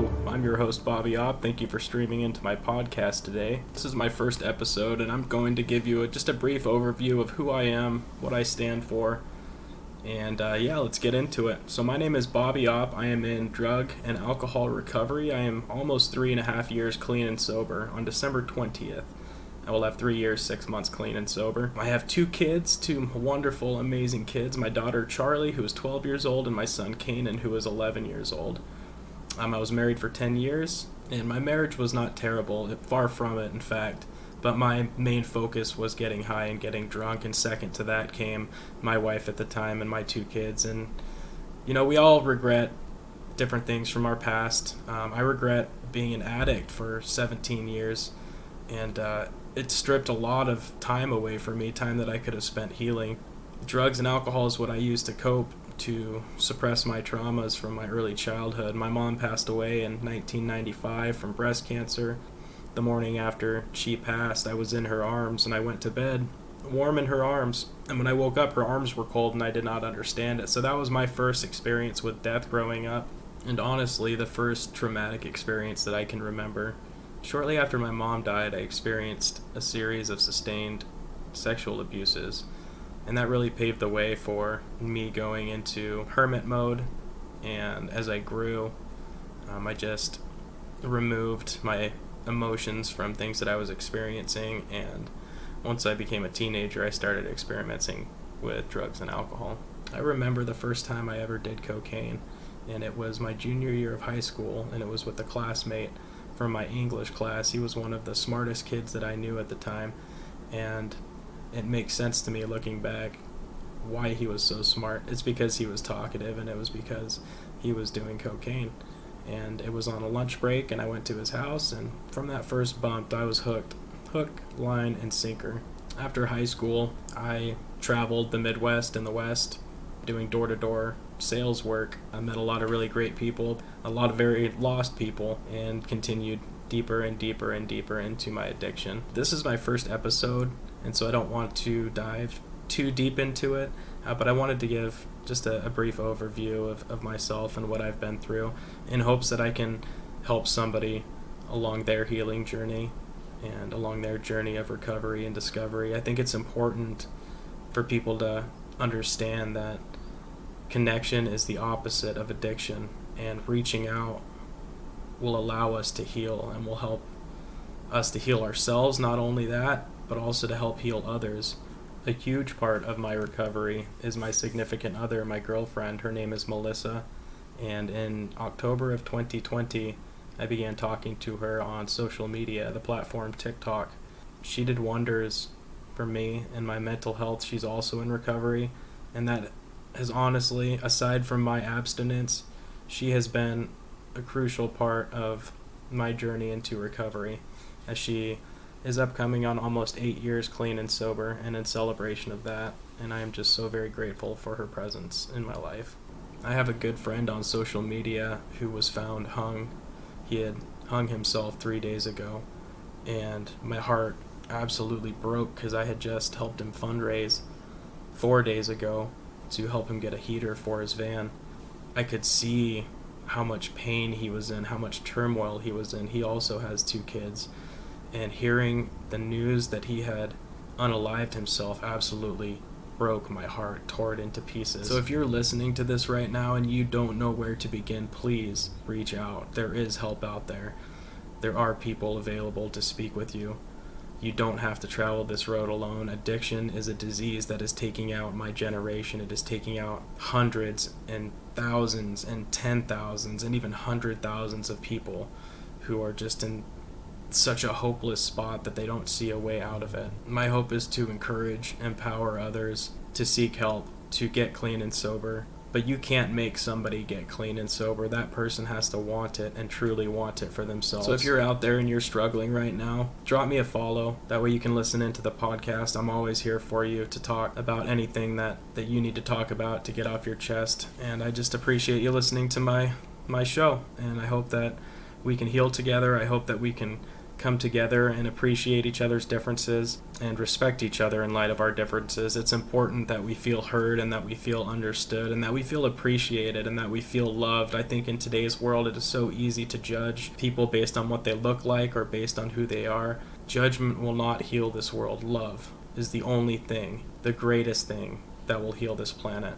Hello, I'm your host Bobby Opp. Thank you for streaming into my podcast today. This is my first episode, and I'm going to give you just a brief overview of who I am, what I stand for, and let's get into it. So my name is Bobby Opp. I am in drug and alcohol recovery. I am almost 3.5 years clean and sober. On December 20th, I will have 3 years, 6 months clean and sober. I have two kids, two wonderful, amazing kids. My daughter Charlie, who is 12 years old, and my son Kanan, who is 11 years old. I was married for 10 years, and my marriage was not terrible, far from it, in fact. But my main focus was getting high and getting drunk, and second to that came my wife at the time and my two kids. And, we all regret different things from our past. I regret being an addict for 17 years, and it stripped a lot of time away from me, time that I could have spent healing. Drugs and alcohol is what I used to cope, to suppress my traumas from my early childhood. My mom passed away in 1995 from breast cancer. The morning after she passed, I was in her arms, and I went to bed warm in her arms. And when I woke up, her arms were cold, and I did not understand it. So that was my first experience with death growing up, and honestly, the first traumatic experience that I can remember. Shortly after my mom died, I experienced a series of sustained sexual abuses. And that really paved the way for me going into hermit mode. And as I grew, I just removed my emotions from things that I was experiencing. And once I became a teenager, I started experimenting with drugs and alcohol. I remember the first time I ever did cocaine, and it was my junior year of high school, and it was with a classmate from my English class. He was one of the smartest kids that I knew at the time, and it makes sense to me looking back why he was so smart. It's because he was talkative, and it was because he was doing cocaine. And it was on a lunch break, and I went to his house, and from that first bump, I was hooked. Hook, line, and sinker. After high school, I traveled the Midwest and the West doing door-to-door sales work. I met a lot of really great people, a lot of very lost people, and continued deeper and deeper and deeper into my addiction. This is my first episode, and so I don't want to dive too deep into it, but I wanted to give just a brief overview of myself and what I've been through, in hopes that I can help somebody along their healing journey and along their journey of recovery and discovery. I think it's important for people to understand that connection is the opposite of addiction, and reaching out will allow us to heal and will help us to heal ourselves. Not only that, but also to help heal others. A huge part of my recovery is my significant other, my girlfriend. Her name is Melissa, and in October of 2020, I began talking to her on social media, the platform TikTok. She did wonders for me and my mental health. She's also in recovery, and that has honestly, aside from my abstinence, she has been a crucial part of my journey into recovery, as she is upcoming on almost 8 years clean and sober, and in celebration of that, and I am just so very grateful for her presence in my life. I have a good friend on social media who was found hung. He had hung himself 3 days ago, and my heart absolutely broke because I had just helped him fundraise 4 days ago to help him get a heater for his van. I could see how much pain he was in, how much turmoil he was in. He also has two kids, and hearing the news that he had unalived himself absolutely broke my heart, tore it into pieces. So if you're listening to this right now and you don't know where to begin, please reach out. There is help out there. There are people available to speak with you. You don't have to travel this road alone. Addiction is a disease that is taking out my generation. It is taking out hundreds and thousands and 10,000s and even 100,000s of people who are just in such a hopeless spot that they don't see a way out of it. My hope is to encourage, empower others to seek help, to get clean and sober. But you can't make somebody get clean and sober. That person has to want it and truly want it for themselves. So if you're out there and you're struggling right now, drop me a follow. That way you can listen into the podcast. I'm always here for you to talk about anything that you need to talk about to get off your chest. And I just appreciate you listening to my show. And I hope that we can heal together. I hope that we can come together and appreciate each other's differences and respect each other in light of our differences. It's important that we feel heard and that we feel understood and that we feel appreciated and that we feel loved. I think in today's world it is so easy to judge people based on what they look like or based on who they are. Judgment will not heal this world. Love is the only thing, the greatest thing that will heal this planet.